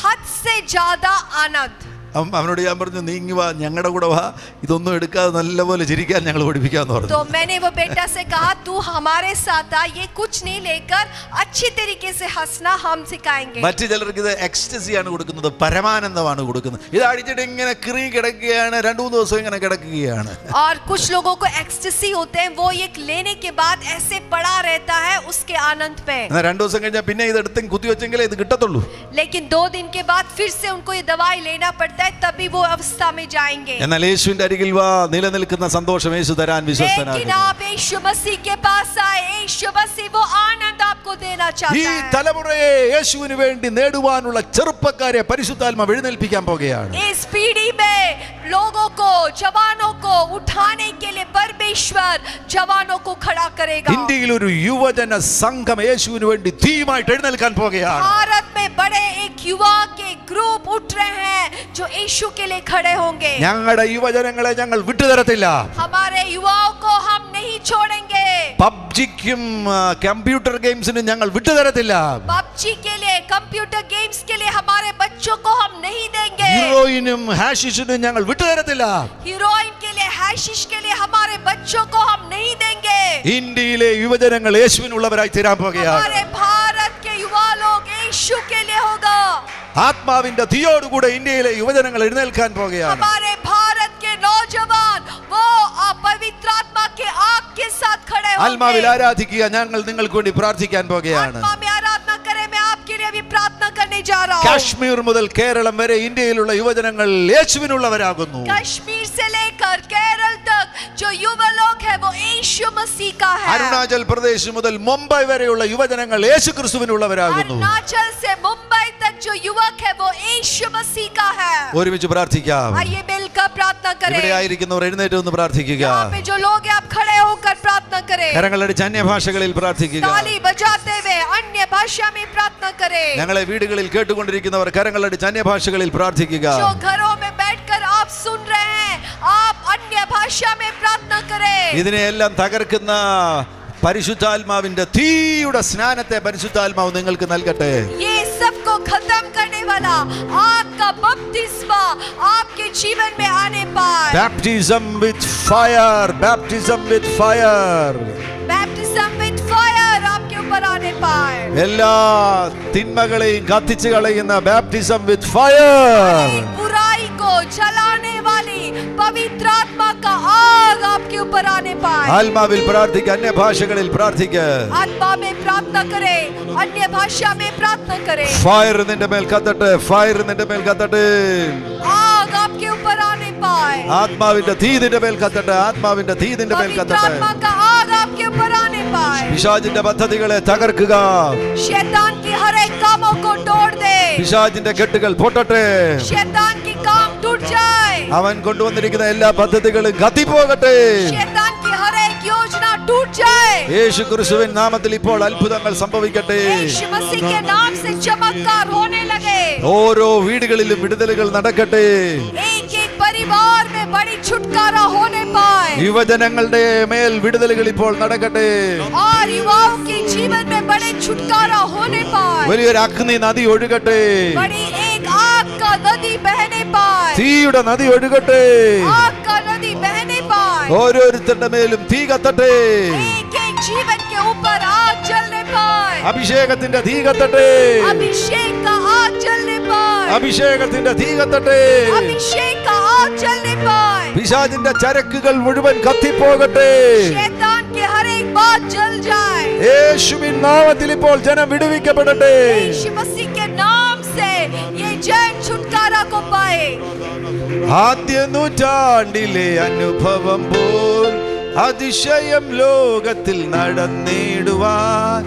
हद से ज्यादा आनंद. അവനോട് ഞാൻ പറഞ്ഞു, നീ ഇങ്ങ് വാ, ഞങ്ങളുടെ കൂടെ വാ, ഇതൊന്നും എടുക്കാതെ നല്ലപോലെ ചിരിക്കാൻ ഞങ്ങൾ പഠിപ്പിക്കാന്ന് പറഞ്ഞു. तो मैंने वो बेटा से कहा, तू हमारे साथ आ, ये कुछ नहीं लेकर अच्छी तरीके से हंसना हम सिखाएंगे. മറ്റു ചിലർക്ക് ഇത് എക്സ്റ്റസിയാണ് കൊടുക്കുന്നത്, പരമാനന്ദമാണ് കൊടുക്കുന്നത്. ഇത് അടിച്ചിട്ട് ഇങ്ങനെ കിറി കിടക്കുകയാണ്, 2-3 ദിവസം ഇങ്ങനെ കിടക്കുകയാണ്. और कुछ लोगों को एक्सटेसी होते हैं, वो ये लेने के बाद ऐसे पड़ा रहता है उसके आनंद पे. എന്നാൽ 2 ദിവസം കഴിഞ്ഞാൽ പിന്നെ ഇത് എടുത്ത് കുത്തി വെച്ചെങ്കിലേ ഇത് കിട്ടത്തുള്ളൂ. लेकिन 2 दिन के बाद फिर से उनको ये दवाई लेना पड़ता है, तभी वो अवस्था में जाएंगे. എന്നാൽ യേശുവിന്റെ അരികിൽ വാ, നിലനിൽക്കുന്ന സന്തോഷം യേശു തരാൻ വിശ്വസ്തനാണ്. लेकिन आप यीशु मसीह के पास आए, यीशु मसीह वो आनंद आपको देना ഈ चाहता है. തലമുറയെ യേശുവിന് വേണ്ടി നേടുവാനുള്ള ചെറുപ്പക്കാരെ പരിശുദ്ധാത്മാവ് എഴുന്നേൽപ്പിക്കാൻ പോകുകയാണ്. इस पीढ़ी में लोगों को, जवानों को उठाने के लिए परमेश्वर जवानों को खड़ा करेगा. ഇന്ത്യയിൽ ഒരു യുവജന സംഘം യേശുവിന് വേണ്ടി തീയുമായിട്ട് എഴുന്നേൽക്കാൻ പോകുകയാണ്. भारत में बड़े एक युवा के ग्रुप उठ रहे हैं जो यीशु के लिए खड़े होंगे. ഞങ്ങളുടെ യുവജനങ്ങളെ ഞങ്ങൾ വിട്ടുതരത്തില്ല. हमारे युवाओं को हम नहीं छोड़ेंगे. പബ്ജിക്കും കമ്പ്യൂട്ടർ ഗെയിംസിനും ഞങ്ങൾ വിട്ടുതരത്തില്ല. पबजी के लिए, कंप्यूटर गेम्स के लिए हमारे बच्चों को हम नहीं देंगे. ഹീറോയിനും ഹാഷിഷിനും ഞങ്ങൾ വിട്ടുതരത്തില്ല. हीरोइन के लिए, हैशिश के लिए हमारे बच्चों को हम नहीं देंगे. ഇന്ത്യയിലെ യുവജനങ്ങൾ യേശുവിനുള്ളവരായി തീരാൻ പോകുകയാണ്. हमारे भारत के युवा लोग यीशु के लिए होगा. ആത്മാവിന്റെ തീയോടുകൂടെ ഇന്ത്യയിലെ യുവജനങ്ങൾ എഴുന്നേൽക്കാൻ പോകുകയാണ്. हमारे भारत के नौजवान वो पवित्र आत्मा के आग के साथ खड़े होंगे. ആത്മാവിൽ ആരാധിക്കുക. ഞങ്ങൾ നിങ്ങൾക്ക് വേണ്ടി പ്രാർത്ഥിക്കാൻ പോകുകയാണ്. आत्मा में आराधना करें, मैं आपके लिए भी प्रार्थना करने जा रहा हूँ. കാശ്മീർ മുതൽ കേരളം വരെ ഇന്ത്യയിലുള്ള യുവജനങ്ങൾ യേശുവിനുള്ളവരാകുന്നു. कश्मीर से लेकर केरल तक जो युवा लोग है वो यीशु मसीह का है. അരുണാചൽ പ്രദേശ് മുതൽ മുംബൈ വരെയുള്ള യുവജനങ്ങൾ യേശുക്രിസ്തുവിനുള്ളവരാകുന്നു. अरुणाचल से मुंबई तक जो युवक है वो यीशु मसीह का है. ഒരുമിച്ച് പ്രാർത്ഥിക്കാം. आइए मिलकर प्रार्थना करें. ഇവിടെ ആയിരിക്കുന്നവർ എഴുന്നേറ്റ് നിന്ന് പ്രാർത്ഥിക്കുക. यहाँ पे जो लोग हैं आप खड़े होकर प्रार्थना करें. കരങ്ങളടിച്ച് അന്യഭാഷകളിൽ പ്രാർത്ഥിക്കുക. ताली बजाते हुए अन्य भाषा में प्रार्थना करें. ഞങ്ങളെ വീടുകളിൽ കേട്ടുകൊണ്ടിരിക്കുന്നവർ കരങ്ങളടിച്ച് അന്യഭാഷകളിൽ പ്രാർത്ഥിക്കുക. जो घरों में बैठकर आप सुन रहे हैं, आप अन्य भाषा में प्रार्थना करें. ഇതിനെയെല്ലാം തകർക്കുന്ന പരിശുദ്ധാത്മാവിന്റെ തീയുടെ സ്നാനത്തെ പരിശുദ്ധാത്മാവ് നിങ്ങൾക്ക് നൽകട്ടെ. ये सबको को खत्म करने वाला आग का बपतिस्मा आपके जीवन में आने पाए। Baptism with fire, baptism with fire. Baptism with fire आपके ऊपर आने पाए। എല്ലാ തിന്മകളെയും കത്തിച്ചു കളയുന്ന baptism with fire. बुराई को जलाने वाली पवित्र आत्मा का आग आपके ऊपर आने पाए। ആത്മാവിൽ പ്രാർത്ഥിക്കുക, അന്യഭാഷകളിൽ പ്രാർത്ഥിക്കുക. आत्मा में प्रार्थना करे, अन्य भाषा में प्रार्थना करे। ഫയർ നിന്റെ മേൽ കത്തട്ടെ, ഫയർ നിന്റെ മേൽ കത്തട്ടെ. आग आपके ऊपर आने पाए। ആത്മാവിന്റെ തീ നിന്റെ മേൽ കത്തട്ടെ, ആത്മാവിന്റെ തീ നിന്റെ മേൽ पवित्र കത്തട്ടെ. आत्मा का आग आपके ऊपर आने पाए। പിശാചിന്റെ പദ്ധതികളെ തകർക്കുക. शैतान की हर एक कामों को तोड़ दे। പിശാചിന്റെ കെട്ടുകൾ പൊട്ടട്ടെ. शैतान की काम टूट जाए। അവൻ കൊണ്ടുവന്നിരിക്കുന്ന എല്ലാ പദ്ധതികളും കത്തിപ്പോകട്ടെ. शैतान की हर एक योजना टूट जाए। യേശു ക്രിസ്തുവിൻ നാമത്തിൽ ഇപ്പോൾ അത്ഭുതങ്ങൾ സംഭവിക്കട്ടെ. यीशु मसीह के नाम से चमत्कार होने लगे। ഓരോ വീടുകളിലും വിടുതലുകൾ നടക്കട്ടെ. एक एक परिवार में बड़ी छुटकारा होने पाए। യുവജനങ്ങളുടെ മേൽ വിടുതലുകൾ ഇപ്പോൾ നടക്കട്ടെ. और युवाओं के जीवन में बड़े छुटकारा होने पाए। വലിയൊരു അഗ്നി നദി ഒഴുകട്ടെ. बड़ी एक आग का नदी बहने पाए। തീയുടെ നദി ഒഴുകട്ടെ. आग का नदी बहने पाए। ഓരോരുത്തരുടെ മേലും തീ കത്തട്ടെ. एक एक जीवन के ऊपर आग जलने पाए। അഭിഷേകത്തിന്റെ തീ കത്തട്ടെ. अभिषेक का आग जलने पाए। അഭിഷേകത്തിന്റെ തീ കത്തട്ടെ. अभिषेक का आग जलने पाए। പിശാചിന്റെ ചരക്കുകൾ മുഴുവൻ കത്തിപ്പോകട്ടെ. शैतान के हर एक बात जल जाए। യേശുവിൻ നാമത്തിൽ ഇപ്പോൾ ജനം വിടുവിക്കപ്പെടട്ടെ. यीशु मसीह के नाम से ये जन छुटकारा को पाए। ആദ്യ നൂറ്റാണ്ടിലെ അനുഭവം പോൽ അതിശയം ലോകത്തിൽ നടന്നിടുവാൻ.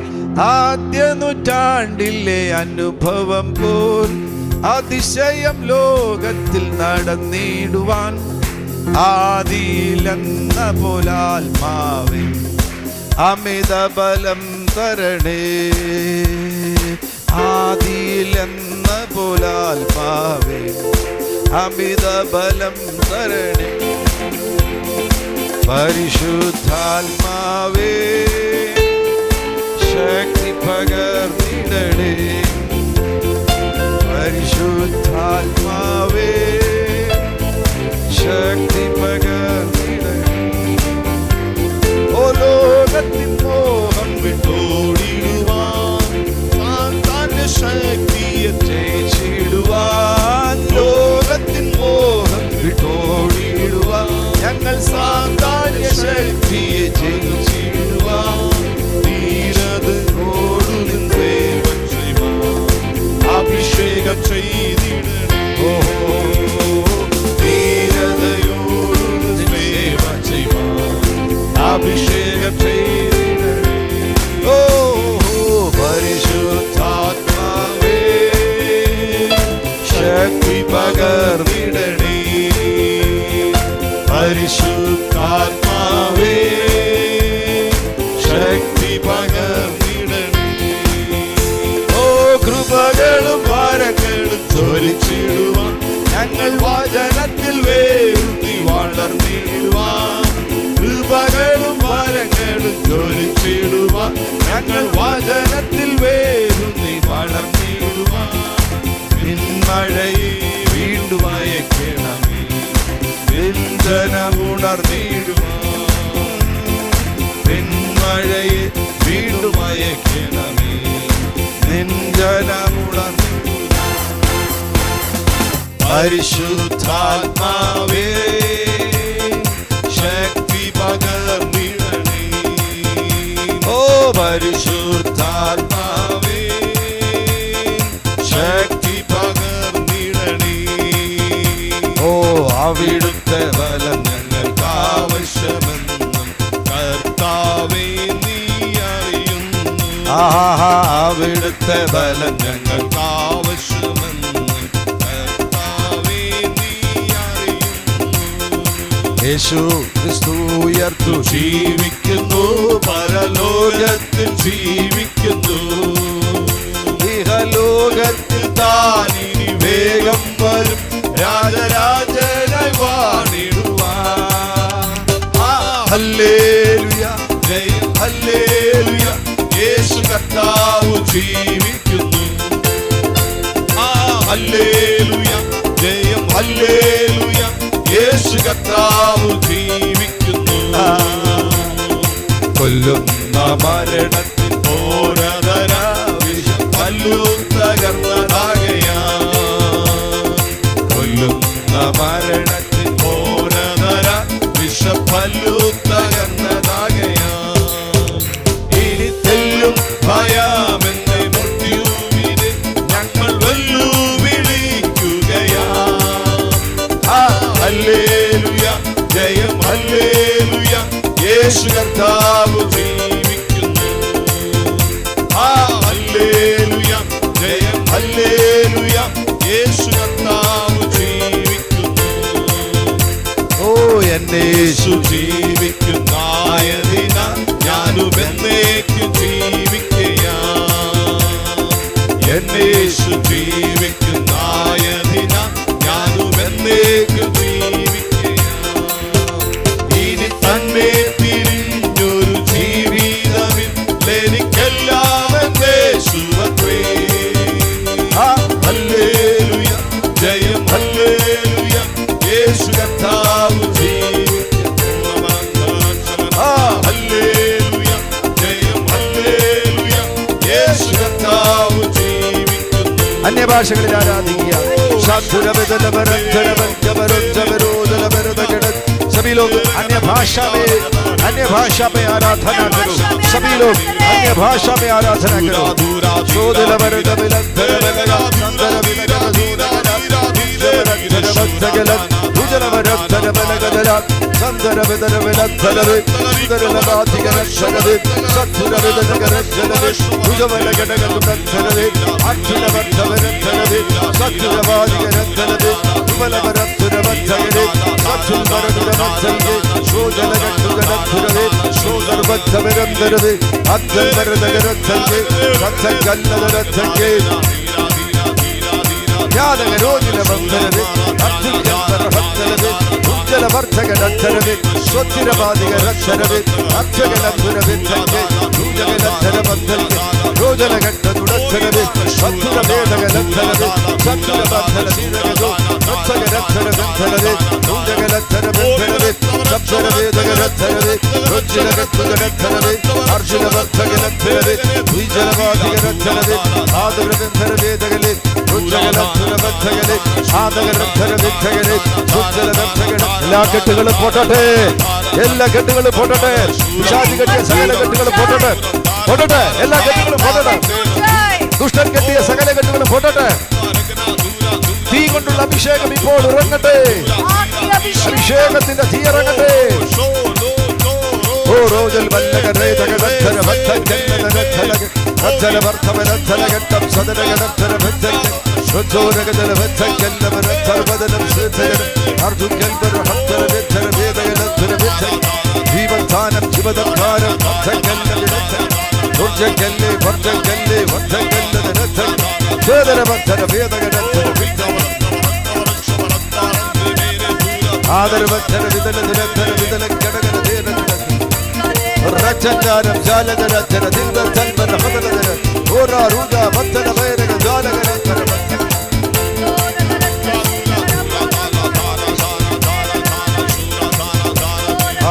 ആദ്യ നൂറ്റാണ്ടിലെ അനുഭവം പോൽ അതിശയം ലോകത്തിൽ നടന്നിടുവാൻ. ആദിയിലെന്ന പോലാത്മാവേ അമിത ബലം തരണേ. ആദിയിലെന്ന പോലാത്മാവേ അമിത ബലം തരണേ. പരിശുദ്ധാത്മാവേ ശക്തി പകർന്നിടണേ. പരിശുദ്ധാത്മാവേ ശക്തി പകർന്നിടണേ. ഓ ലോകത്തിൻ മോഹം വിട്ടോടിടുവാൻ, താന്റെ ശക്തിയെ ജയിച്ചിടുവാൻ. ലോകത്തിൻ മോഹം വിട്ടോടിടുവാൻ, ഞങ്ങൾ സാന്താന്യ ശക്തിയെ ജയിച്ചിടുവാൻ. തീരത് ഓടുനിൻ സേവം ചെയ്യുവാൻ അഭിഷേകം ചെയ്തിടണേ. ഓഹോ ധീരതയോടുനിൻ സേവം ചെയ്യുവാൻ അഭിഷേകം ചെയ്തിടണേ. ഓ പരിശുദ്ധാത്മാവേ ശക്തി പകർന്നിടണേ. പരിശുദ്ധാത്മാവേ ശക്തി പകർന്നിടണേ. ഓ കൃപകളും ഭാരങ്ങളും ജ്വലിച്ചിടുവാൻ, ഞങ്ങൾ വചനത്തിൽ വേരുന്നി വളർന്നിടുവാൻ. കൃപകളും ഭാരങ്ങളും ജ്വലിച്ചിടുവാൻ, ഞങ്ങൾ വചനത്തിൽ വേരുന്നി വളർന്നിടുവാൻ. പിന്മഴയെ വീണ്ടും അയക്കണമേ, വ്യഞ്ജനമുണർന്നിടുവാൻ. പിന്മഴയെ വീണ്ടും അയക്കണമേ, വ്യഞ്ജനമുണർന്നിടുവാൻ. പരിശുദ്ധാത്മാവേ ശക്തി പകർന്നിടണേ. ഓ പരിശുദ്ധാത്മാവേ ശക്തി പകർന്നിടണേ. ഓ അവിടുത്തെ ബലം ഞങ്ങൾക്ക് ആവശ്യമെന്നും കർത്താവേ നീ അറിയുന്നു. ആഹാ അവിടുത്തെ ബലം ഞങ്ങൾക്ക് ആവശ്യമെന്നും കർത്താവേ നീ അറിയുന്നു. യേശു ക്രിസ്തു ഉയർത്തു ജീവിക്കുന്നു, പരലോകത്തിൽ ജീവിക്കുന്നു. ഇഹലോകത്തിൽ താനിനി വേഗം വരും, രാജരാജനായി വാണിടുവാൻ. ഹല്ലേലൂയ ജയം ഹല്ലേലൂയ. യേശു കർത്താവ് ജീവിക്കുന്നു. ഹല്ലേലൂയ ജയം ഹല്ലേലൂയ യേശു കർത്താവ് ജീവിക്കുന്നു. കൊല്ലുന്ന മരണത്തിൽ പോരതര വിഷം പല്ലു തകർന്നതാകയാ. കൊല്ലുന്ന മരണത്തിൽ പോരതര വിഷം പല്ലു തകർന്നതാകയാ. ഇനി തെല്ലും ഭയമെന്നെ മൃത്യുവിനെ ഞങ്ങൾ വെല്ലുവിളിക്കുകയാ. ഹല്ലേലൂയ ജയം ഹല്ലേലൂയ യേശു കർത്താവ് ജീവിക്കുന്നു. ഹല്ലേലൂയ ജയം ഹല്ലേലൂയ യേശു കർത്താവ് ജീവിക്കുന്നു. ഓ എന്നെ യേശു ജീവിക്കുന്നായതിനാൽ ഞാനും എന്നേക്കും ജീവിക്കയാ. എന്നെ യേശു ജീവിക്കുന്നായതിനാൽ ഞാനും എന്നേക്കും ജീവിക്കയാ. ഇനി തന്നെ പിരിഞ്ഞൊരു ജീവിതമിൽ എനിക്കെല്ലാം യേശുവത്രേ. ഹല്ലേലൂയ ജയം ഹല്ലേലൂയ യേശു കർത്താവ് ജീവിക്കുന്നു. ഹല്ലേലൂയ ജയം ഹല്ലേലൂയ യേശു കർത്താവ് ജീവിക്കുന്നു. അന്യഭാഷകളിൽ ആരാധിക്കുക. सभी लोग अन्य भाषा में आराधना करो. सभी लोग अन्य भाषा में आराधना करो. എല്ലാ കെട്ടുകളും പൊട്ടട്ടെ. എല്ലാ കെട്ടുകളും പൊട്ടട്ടെ. പിശാച് കെട്ടിയ സകല കെട്ടുകളും പൊട്ടട്ടെ. പൊട്ടട്ടെ. എല്ലാ കെട്ടുകളും പൊട്ടട്ടെ. ദുഷ്ടൻ കെട്ടിയ സകല കെട്ടുകളും പൊട്ടട്ടെ. തീ കൊണ്ടുള്ള അഭിഷേകം ഇപ്പോൾ ഇറങ്ങട്ടെ. അഭിഷേകത്തിന്റെ തീ ഇറങ്ങട്ടെ. ഓ റോജൽ വല്ലകരേ തകടത്തര ഭക്തജനനതലക അജല വർത്തമനതലകട്ടം സദനകടത്തര ഭക്തജന രുചോരകദല ഭക്തജനവര സർവദനം സേതന അർജുകൽ ബർഹത്തര ഭക്തര വേദകലത്തര ഭക്തജന ജീവധാനം ജീവദക്കാരം ഭക്തജനവിദത്ത രുചകല്ലേ ഭക്തജനല്ലേ ഭക്തജനദരത്ത സേതന ഭക്തര വേദകലത്തര ഭക്തജന ആദര ഭക്തര വിദലദരത്തര വിദല കടകല ദേന رجنارم جالدر تر دل تنبر خدلدر اورا رودا بدل غيرك جالدر تر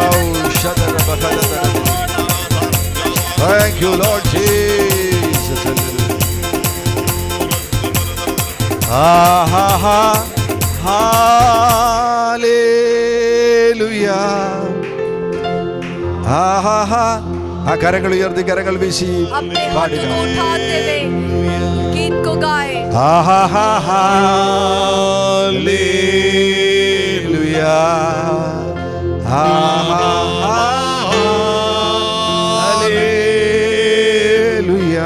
او شدر بخدلدر. Thank you Lord Jesus. Ha ha hallelujah. ആ കരങ്ങൾ ഉയർത്തി കരങ്ങൾ വീശി പാടുക. गीत को गाए. ഹല്ലേലൂയ ഹല്ലേലൂയ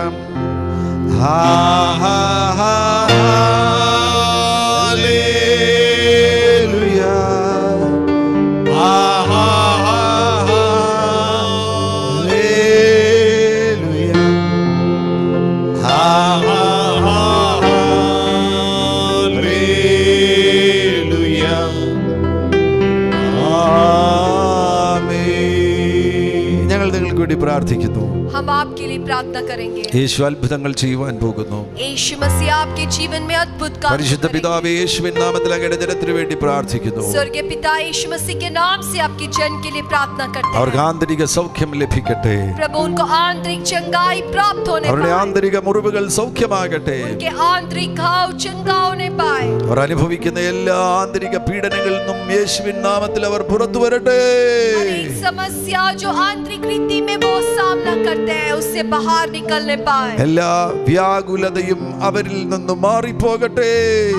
ആമേൻ. പ്രാർത്ഥിക്കുന്നു. हम आपके लिए प्रार्थना करेंगे. യേശു അത്ഭുതങ്ങൾ ചെയ്യുവാൻ പോകുന്നു. यीशु मसीह आपके जीवन में अद्भुत काम പരിശുദ്ധ പിതാവേ, യേശുവിൻ നാമത്തിൽ അങ്ങയുടെ ജനത്തിനു വേണ്ടി പ്രാർത്ഥിക്കുന്നു. स्वर्गीय पिता, यीशु मसीह के नाम से आपके जन के लिए प्रार्थना करते हैं. അവർക്ക് ആന്തരിക സൗഖ്യം ലഭിക്കട്ടെ. प्रभु उनको आंतरिक चंगाई प्राप्त होने അവരുടെ पाए. ആന്തരിക മുറിവുകൾ സൗഖ്യമാകട്ടെ. उनके आंतरिक घाव चंगा होने पाए. അവർ അനുഭവിക്കുന്ന എല്ലാ ആന്തരിക പീഡനങ്ങളിൽ നിന്നും യേശുവിൻ നാമത്തിൽ അവർ പുറത്തു വരട്ടെ. हर एक समस्या जो आंतरिक रीति में वो सामना करते हैं उससे बाहर निकलने पाए. എല്ലാ വ്യാകുലതയും അവരിൽ നിന്നും മാറിപ്പോകട്ടെ.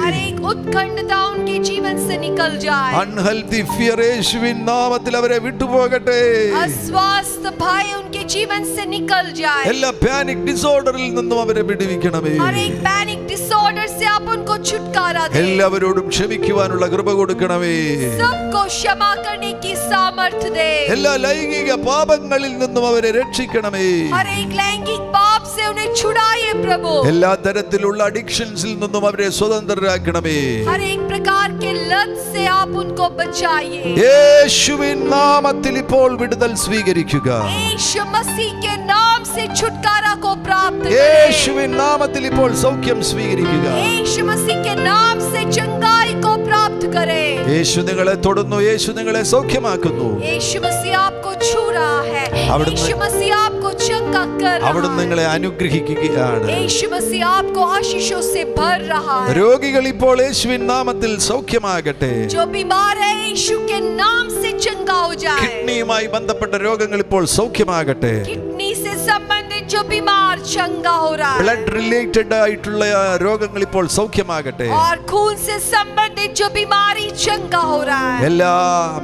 हर एक उत्कंठता उनके जीवन से निकल जाए. അൺഹെൽത്തി ഫിയർ യേശുവിൻ നാമത്തിൽ അവരെ വിട്ടുപോകട്ടെ. अस्वस्थ भय उनके जीवन से निकल जाए. എല്ലാ പാനിക് ഡിസോർഡറിൽ നിന്നും അവരെ വിടുവിക്കണമേ. हर एक पैनिक डिसऑर्डर से आप उनको छुटकारा दें. എല്ലാവരോടും ക്ഷമിക്കുവാനുള്ള കൃപ കൊടുക്കണമേ. सबको क्षमा करने की सामर्थ्य दे. എല്ലാ ലൈംഗിക പാപങ്ങളിൽ നിന്നും അവരെ രക്ഷിക്കണമേ. हर एक लैंगिक पाप से उन्हें छुड़ाइए प्रभु. എല്ലാ തരത്തിലുള്ള അഡിക്ഷൻസിൽ നിന്നും അവരെ സ്വതന്ത്രരാക്കണമേ. हर एक प्रकार के लत से आप उनको बचाइए. യേശുവിൻ നാമത്തിൽ ഇപ്പോൾ വിടുതൽ സ്വീകരിക്കുക. यीशु मसीह के नाम से छुटकारा को प्राप्त करें. യേശുവിൻ നാമത്തിൽ ഇപ്പോൾ സൗഖ്യം സ്വീകരിക്കുക. यीशु मसीह के नाम से चंगाई को प्राप्त करें. യേശു നിങ്ങളെ തൊടുന്നു. യേശു നിങ്ങളെ സൗഖ്യമാക്കുന്നു. यीशु मसीह आपको छू रहा है. अवड़ुन्न- यीशु मसीह आपको चंगा कर रहा അവിടുന്ന് है. നിങ്ങളെ അനുഗ്രഹിക്കുകയാണ്. यीशु मसीह आपको आशीषों से भर रहा है. രോഗികൾ ഇപ്പോൾ യേശുവിൻ നാമത്തിൽ സൗഖ്യമാകട്ടെ. जो बीमार है यीशु के नाम से चंगा हो जाए. കിഡ്നിയുമായി ബന്ധപ്പെട്ട രോഗങ്ങൾ ഇപ്പോൾ സൗഖ്യമാകട്ടെ. किडनी से संबंधित जो बीमार चंगा हो रहा है. ബ്ലഡ് റിലേറ്റഡ് ആയിട്ടുള്ള രോഗങ്ങൾ ഇപ്പോൾ സൗഖ്യമാകട്ടെ. और खून से संबंधित जो बीमारी चंगा हो रहा है. എല്ലാ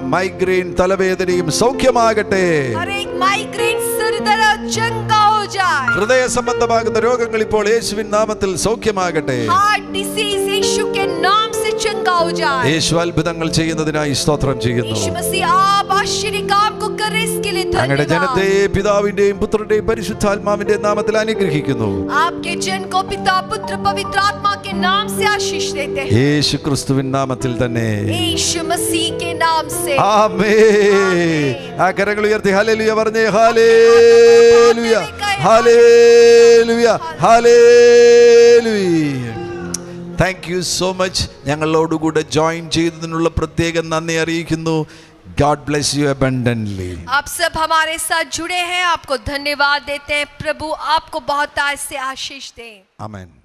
മൈഗ്രെയിൻ തലവേദനയും സൗഖ്യമാകട്ടെ. हर एक माइग्रेन सिर दर्द चंगा हो जाए. ഹൃദയ സംബന്ധമാകുന്ന രോഗങ്ങൾ ഇപ്പോൾ യേശുവിൻ നാമത്തിൽ സൗഖ്യമാകട്ടെ. हार्ट डिसीज यीशु के नाम से चंगा हो जाए. യേശു അത്ഭുതങ്ങൾ ചെയ്യുന്നതിനായി സ്തോത്രം ചെയ്യുന്നു. यीशु मसीह आप आश्चर्य काम को करे इसके लिए അങ്ങയുടെ ജനത്തെ धन्यवाद. പിതാവിന്റെയും പുത്രന്റെയും പരിശുദ്ധാത്മാവിന്റെ നാമത്തിൽ അനുഗ്രഹിക്കുന്നു. आपके जन को पिता पुत्र पवित्र आत्मा के नाम से आशीष देते हैं. യേശു ക്രിസ്തുവിൻ നാമത്തിൽ തന്നെ. यीशु मसीह के नाम से. ആമേൻ. ആ കരങ്ങൾ ഉയർത്തി ഹല്ലേലൂയ പറഞ്ഞേ. Hallelujah, hallelujah, hallelujah. Thank you so much. ഞങ്ങളോടുകൂടെ ജോയിൻ ചെയ്തതിനുള്ള പ്രത്യേകം നന്ദി അറിയിക്കുന്നു. God bless you abundantly. आप सब हमारे साथ जुड़े हैं, आपको धन्यवाद देते हैं. प्रभु आपको बहुत से आशीष दें. Amen.